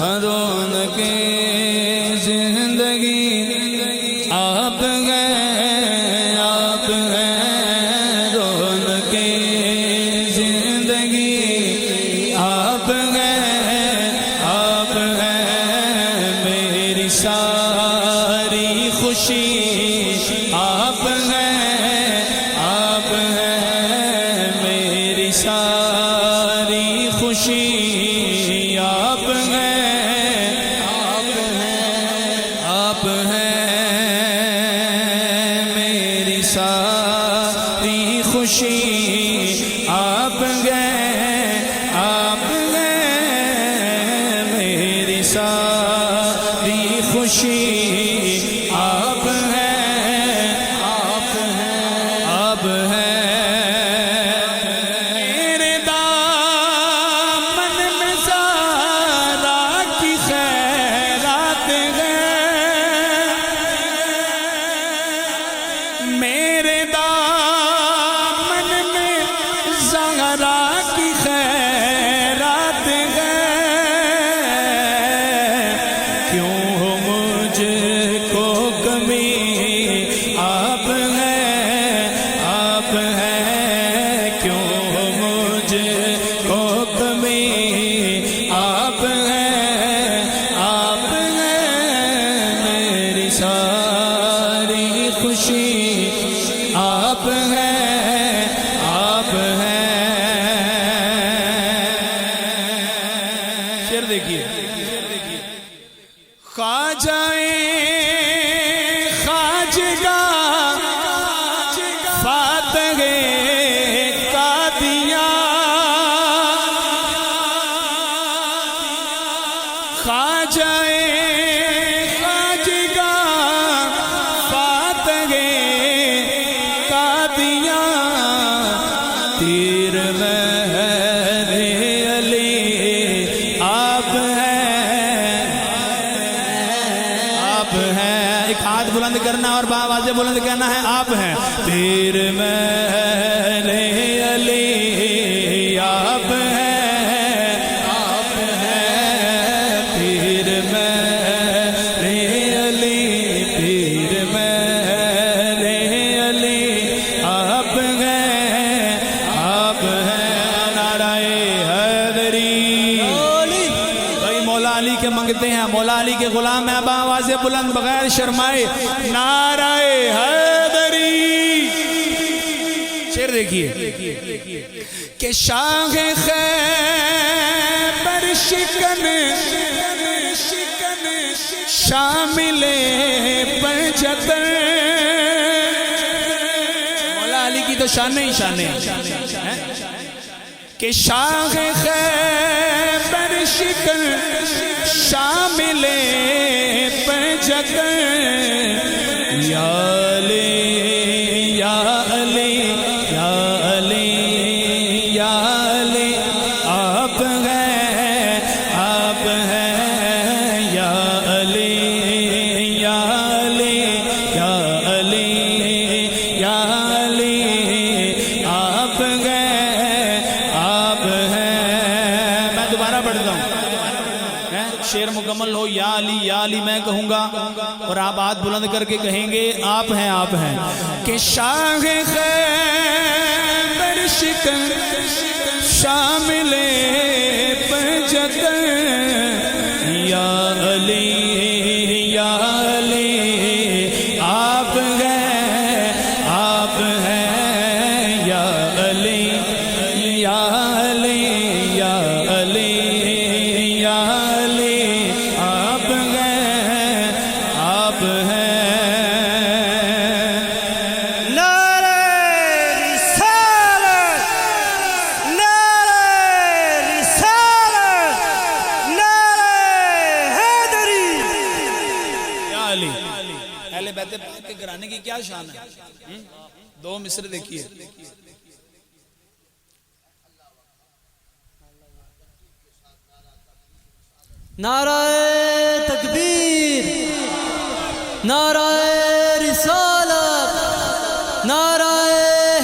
رونق زندگی آپ ہیں، آپ ہیں رونق زندگی، آپ ہیں، آپ ہیں میری ساری خوشی، آپ ہیں، آپ ہیں میری ساری خوشی، آپ ہیں، آپ ہیں میری ساری خوشی، آپ ہیں، آپ ہیں میری ساری خوشی، آپ ہیں، آپ ہیں، آپ ہیں میرے دامن میں زہرا کی خیرات ہیں، میرے دامن میں زہرا کی خیرات ہیں، کیوں ہو مجھ کو کمی، آپ ہیں، آپ ہیں کیوں ہو مجھ کو کمی، آپ ہیں، آپ ہیں میری ساری خوشی، آپ ہیں، آپ ہیں شعر دیکھیے، خواجہ خواجگاہ فاتح قادیاں، خواجہ خواجگاہ فاتح قادیاں، تیر مہر علی آپ ہیں، آپ ہیں، ایک ہاتھ بلند کرنا اور آواز بلند کہنا ہے، آپ ہیں تیر مہر علی، آپ ہیں، آپ ہیں تیر مہر علی، تیر مہر علی، آپ ہیں، آپ ہیں نعرہ حیدری، بھائی مولا علی کے منگتے ہیں، مولا علی کے غلام ہیں، اب آواز بلند بغیر شرمائے نعرہ حیدری، شعر دیکھیے کہ شاہ خیبر شکن شامل پنجتن، مولا علی کی تو شانیں ہی شانیں ہیں کہ شاہ خیبر شکن شامل پنجتن، یا علی یا علی یا علی یا علی، آپ ہیں، آپ ہیں یا علی یا علی یا علی یا علی، آپ ہیں، آپ ہیں میں دوبارہ پڑھتا ہوں، شعر مکمل ہو، یا علی میں کہوں گا اور آپ ہاتھ بلند کر کے کہیں گے آپ ہیں، آپ ہیں کہ شاہ خیبر شکن شامل پنجتن، یا علی یا علی، آپ ہیں، آپ ہیں یا علی یا علی یا علی یا علی، آپ ہیں، آپ ہیں اہل بیت پاک کے گھرانے کی کیا شان ہے، دو مصر دیکھیے، نعرہ تکبیر، نعرہ رسالت، نعرہ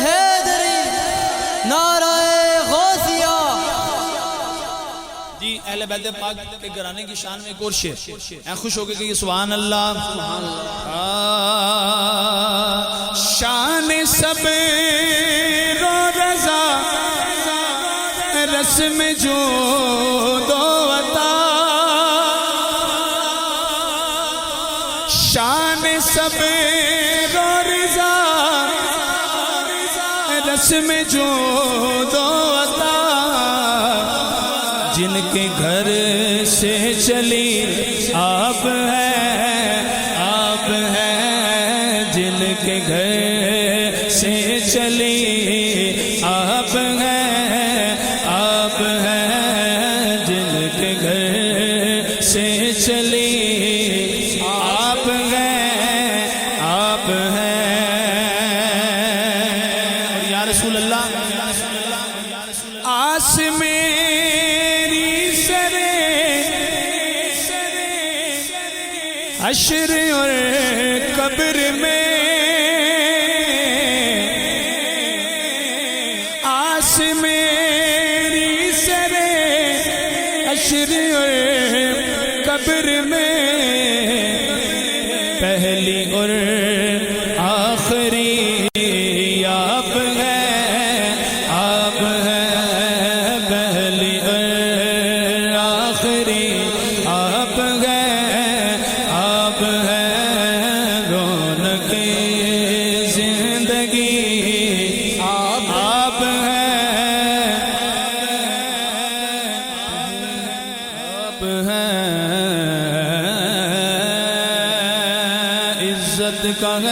حیدری، نعرہ غوثیہ، جی اہل بیت پاک کے گھرانے کی شان میں ایک اور شعر اے خوش ہو کے کہ سبحان اللہ شان صبر و رضا رسم جود و عطا شان صبر و رضا رسم جود و عطا جن کے گھر سے چلی آپ ہے جن کے گھر سے چلی آپ ہے جن کے گھر سے چلی آپ ہیں یا رسول اللہ آس میری سرے حشر اور قبر میں آس میری سرے حشر اور قبر میں